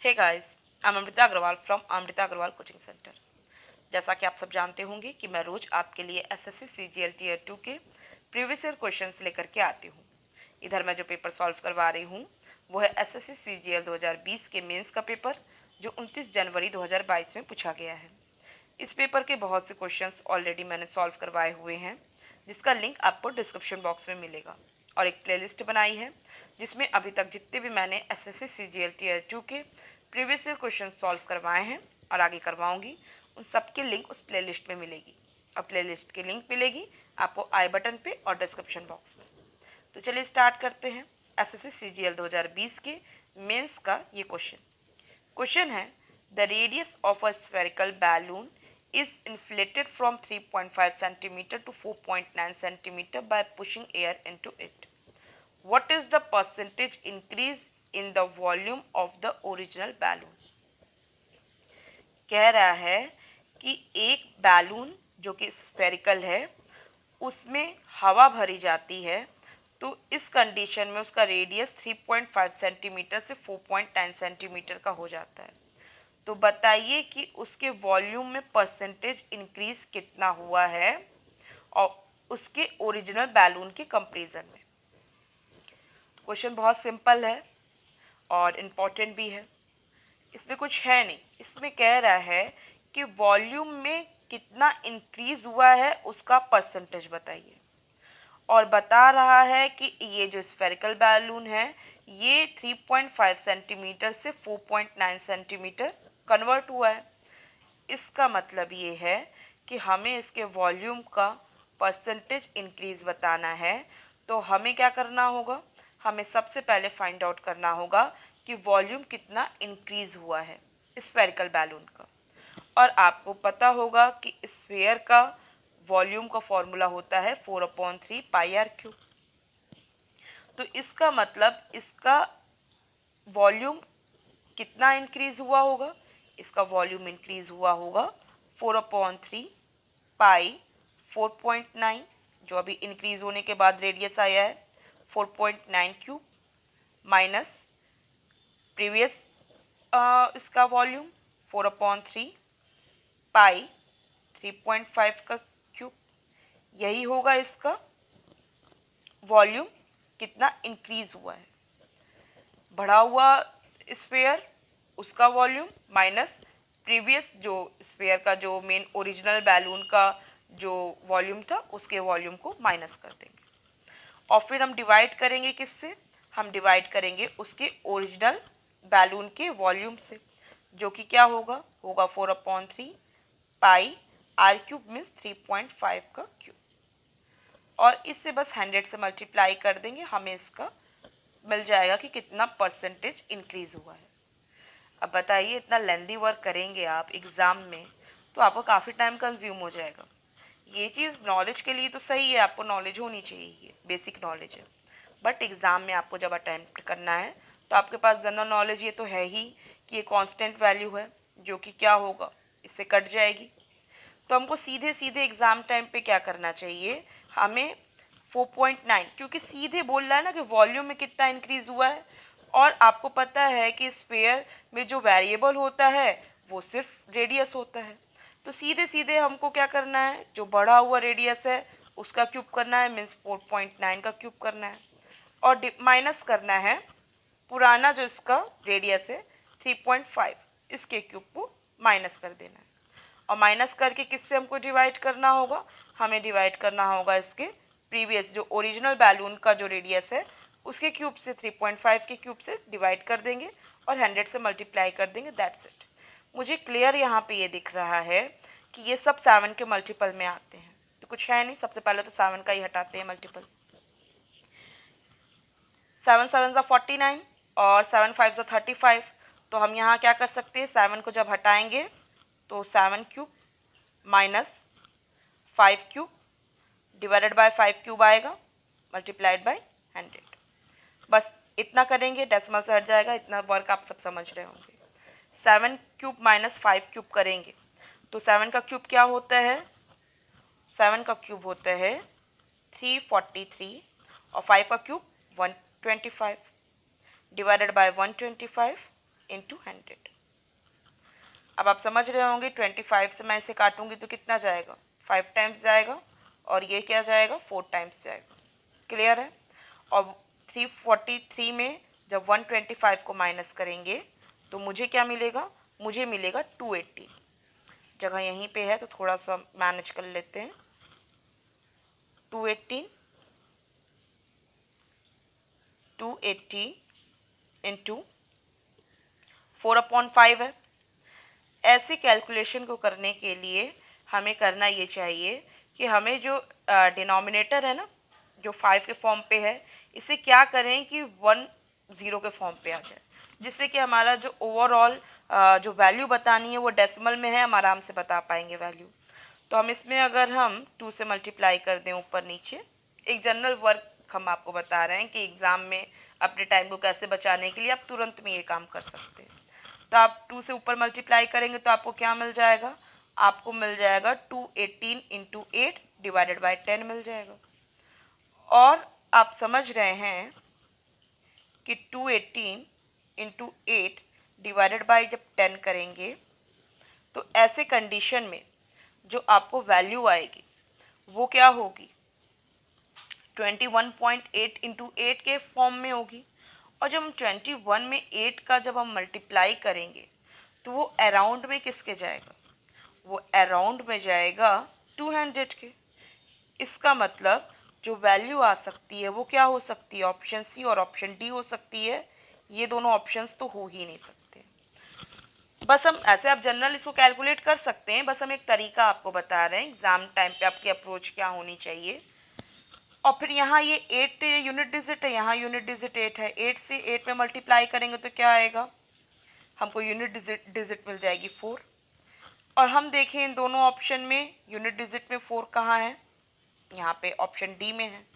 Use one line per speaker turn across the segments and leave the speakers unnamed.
Hey guys, I am Amrita Agarwal from Amrita Agarwal coaching centre. जैसा कि आप सब जानते होंगे कि मैं रोज आपके लिए एसएससी सीजीएल टीयर 2 के प्रीवियस ईयर क्वेश्चंस लेकर के आती हूँ। इधर मैं जो पेपर सॉल्व करवा रही हूँ वो है एसएससी सीजीएल 2020 के मेंस का पेपर, जो 29 जनवरी 2022 में पूछा गया है। इस पेपर के बहुत से क्वेश्चंस ऑलरेडी मैंने सॉल्व करवाए हुए हैं, जिसका लिंक आपको डिस्क्रिप्शन बॉक्स में मिलेगा। और एक प्लेलिस्ट बनाई है जिसमें अभी तक जितने भी मैंने एसएससी सीजीएल टीयर 2 के प्रीवियस ईयर क्वेश्चन सॉल्व करवाए हैं और आगे करवाऊंगी, उन सब की लिंक उस प्लेलिस्ट में मिलेगी। और प्लेलिस्ट की लिंक मिलेगी आपको आई बटन पे और डिस्क्रिप्शन बॉक्स में। तो चलिए स्टार्ट करते हैं एसएससी सीजीएल 2020 के मेंस का ये क्वेश्चन है, the radius of a spherical balloon is inflated from 3.5 centimeter to 4.9 centimeter by pushing air into it. What is the percentage increase in the volume of the original balloon? कह रहा है कि एक balloon जो कि spherical है उसमें हवा भरी जाती है, तो इस कंडीशन में उसका रेडियस 3.5 सेंटीमीटर से 4.9 सेंटीमीटर का हो जाता है। तो बताइए कि उसके वॉल्यूम में परसेंटेज इंक्रीज कितना हुआ है और उसके ओरिजिनल बैलून के कंपैरिजन में। क्वेश्चन बहुत सिंपल है और इम्पॉर्टेंट भी है। इसमें कुछ है नहीं, इसमें कह रहा है कि वॉल्यूम में कितना इंक्रीज हुआ है उसका परसेंटेज बताइए, और बता रहा है कि ये जो स्फेरिकल बैलून है ये 3.5 सेंटीमीटर से 4.9 सेंटीमीटर कन्वर्ट हुआ है। इसका मतलब ये है कि हमें इसके वॉल्यूम का परसेंटेज इंक्रीज बताना है। तो हमें क्या करना होगा, हमें सबसे पहले फाइंड आउट करना होगा कि वॉल्यूम कितना इंक्रीज हुआ है स्फेरिकल बैलून का। और आपको पता होगा कि स्फेयर का वॉल्यूम का फॉर्मूला होता है 4/3 पाई आर क्यूब। तो इसका मतलब इसका वॉल्यूम कितना इंक्रीज हुआ होगा, इसका वॉल्यूम इंक्रीज हुआ होगा 4/3 पाई 4.9, जो अभी इंक्रीज होने के बाद रेडियस आया है 4.9 क्यूब, माइनस प्रीवियस इसका वॉल्यूम 4/3 पाई 3.5 का क्यूब। यही होगा इसका वॉल्यूम कितना इंक्रीज हुआ है। बढ़ा हुआ स्फेयर उसका वॉल्यूम माइनस प्रीवियस जो स्फेयर का जो मेन ओरिजिनल बैलून का जो वॉल्यूम था उसके वॉल्यूम को माइनस कर देंगे। और फिर हम डिवाइड करेंगे किससे, हम डिवाइड करेंगे उसके ओरिजिनल बैलून के वॉल्यूम से, जो कि क्या होगा, होगा 4/3 पाई आर क्यूब मीन्स 3.5 का क्यूब। और इससे बस 100 से मल्टीप्लाई कर देंगे, हमें इसका मिल जाएगा कि कितना परसेंटेज इंक्रीज हुआ है। अब बताइए, इतना लेंदी वर्क करेंगे आप एग्ज़ाम में तो आपको काफ़ी टाइम कंज्यूम हो जाएगा। ये चीज़ नॉलेज के लिए तो सही है, आपको नॉलेज होनी चाहिए, ये बेसिक नॉलेज है। बट एग्ज़ाम में आपको जब अटेम्प्ट करना है तो आपके पास जनरल नॉलेज ये तो है ही कि ये कांस्टेंट वैल्यू है जो कि क्या होगा, इससे कट जाएगी। तो हमको सीधे सीधे एग्ज़ाम टाइम पे क्या करना चाहिए, हमें 4.9, क्योंकि सीधे बोल रहा है ना कि वॉल्यूम में कितना इंक्रीज हुआ है। और आपको पता है कि स्फेयर में जो वेरिएबल होता है वो सिर्फ रेडियस होता है। तो सीधे सीधे हमको क्या करना है, जो बढ़ा हुआ रेडियस है उसका क्यूब करना है, मीन्स 4.9 का क्यूब करना है, और माइनस करना है पुराना जो इसका रेडियस है 3.5, इसके क्यूब को माइनस कर देना है। और माइनस करके किससे हमको डिवाइड करना होगा, हमें डिवाइड करना होगा इसके प्रीवियस जो ओरिजिनल बैलून का जो रेडियस है उसके क्यूब से, 3.5 के क्यूब से डिवाइड कर देंगे और 100 से मल्टीप्लाई कर देंगे, दैट्स इट। मुझे क्लियर यहाँ पे ये दिख रहा है कि ये सब 7 के मल्टीपल में आते हैं, तो कुछ है नहीं, सबसे पहले तो 7 का ही हटाते हैं मल्टीपल। 7 7 49 और 7 5 35। तो हम यहाँ क्या कर सकते हैं, 7 को जब हटाएंगे तो 7 cube minus 5 cube divided by 5 cube आएगा, मल्टीप्लाइड बाय 100। बस इतना करेंगे, डेसिमल से हट जाएगा, इतना वर्क आप सब समझ रहे होंगे। 7 क्यूब माइनस 5 क्यूब करेंगे तो 7 का क्यूब क्या होता है, 7 का क्यूब होता है 343 और 5 का क्यूब 125 डिवाइडेड बाय 125 इंटू 100। अब आप समझ रहे होंगे 25 से मैं इसे काटूंगी तो कितना जाएगा, 5 टाइम्स जाएगा, और ये क्या जाएगा, 4 टाइम्स जाएगा। क्लियर है। और 343 में जब 125 को माइनस करेंगे तो मुझे क्या मिलेगा, मुझे मिलेगा 280। जगह यहीं पे है तो थोड़ा सा मैनेज कर लेते हैं। 280 इंटू 4/5 है। ऐसी कैलकुलेशन को करने के लिए हमें करना ये चाहिए कि हमें जो डिनोमिनेटर है ना, जो 5 के फॉर्म पे है, इसे क्या करें कि 10 के फॉर्म पे आ जाए, जिससे कि हमारा जो ओवरऑल जो वैल्यू बतानी है वो डेसिमल में है, हम आराम से बता पाएंगे वैल्यू। तो हम इसमें अगर हम 2 से मल्टीप्लाई कर दें ऊपर नीचे, एक जनरल वर्क हम आपको बता रहे हैं कि एग्ज़ाम में अपने टाइम को कैसे बचाने के लिए आप तुरंत में ये काम कर सकते हैं। तो आप 2 से ऊपर मल्टीप्लाई करेंगे तो आपको क्या मिल जाएगा, आपको मिल जाएगा 218 इंटू 8 डिवाइडेड बाई 10 मिल जाएगा। और आप समझ रहे हैं कि 218 इंटू 8 डिवाइडेड बाई जब 10 करेंगे तो ऐसे कंडीशन में जो आपको वैल्यू आएगी वो क्या होगी, 21.8 इंटू 8 के फॉर्म में होगी। और जब हम 21 में 8 का जब हम मल्टीप्लाई करेंगे तो वो अराउंड में किसके जाएगा, वो अराउंड में जाएगा 200 के। इसका मतलब जो वैल्यू आ सकती है वो क्या हो सकती है, ऑप्शन सी और ऑप्शन डी हो सकती है। ये दोनों ऑप्शंस तो हो ही नहीं सकते। बस हम ऐसे आप जनरल इसको कैलकुलेट कर सकते हैं, बस हम एक तरीका आपको बता रहे हैं एग्जाम टाइम पे आपकी अप्रोच क्या होनी चाहिए। और फिर यहाँ ये 8 यूनिट डिजिट है, यहाँ यूनिट डिजिट 8 है, 8 से 8 में मल्टीप्लाई करेंगे तो क्या आएगा, हमको यूनिट डिजिट मिल जाएगी 4। और हम देखें इन दोनों ऑप्शन में यूनिट डिजिट में 4 कहाँ है, यहाँ पे ऑप्शन डी में है।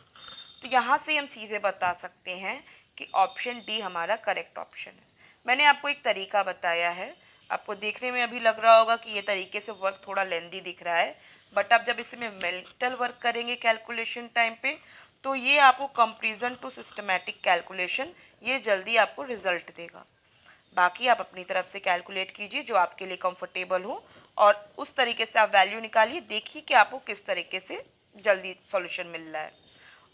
तो यहाँ से हम सीधे बता सकते हैं कि ऑप्शन डी हमारा करेक्ट ऑप्शन है। मैंने आपको एक तरीका बताया है, आपको देखने में अभी लग रहा होगा कि ये तरीके से वर्क थोड़ा लेंदी दिख रहा है, बट आप जब इसमें मेंटल वर्क करेंगे कैलकुलेशन टाइम पे तो ये आपको कंपेरिजन टू सिस्टमैटिक कैलकुलेशन ये जल्दी आपको रिजल्ट देगा। बाकी आप अपनी तरफ से कैलकुलेट कीजिए जो आपके लिए कंफर्टेबल हो और उस तरीके से आप वैल्यू निकालिए, देखिए कि आपको किस तरीके से जल्दी सॉल्यूशन मिल रहा है।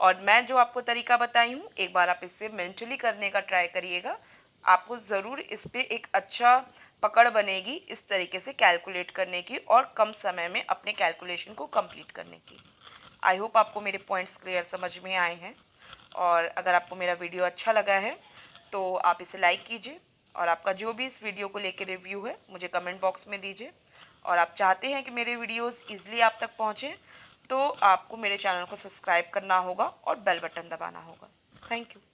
और मैं जो आपको तरीका बताई हूँ एक बार आप इससे मेंटली करने का ट्राई करिएगा, आपको ज़रूर इस पर एक अच्छा पकड़ बनेगी इस तरीके से कैलकुलेट करने की और कम समय में अपने कैलकुलेशन को कंप्लीट करने की। आई होप आपको मेरे पॉइंट्स क्लियर समझ में आए हैं। और अगर आपको मेरा वीडियो अच्छा लगा है तो आप इसे लाइक कीजिए और आपका जो भी इस वीडियो को लेकर रिव्यू है मुझे कमेंट बॉक्स में दीजिए। और आप चाहते हैं कि मेरे वीडियोस ईजिली आप तक पहुँचें तो आपको मेरे चैनल को सब्सक्राइब करना होगा और बेल बटन दबाना होगा। Thank you.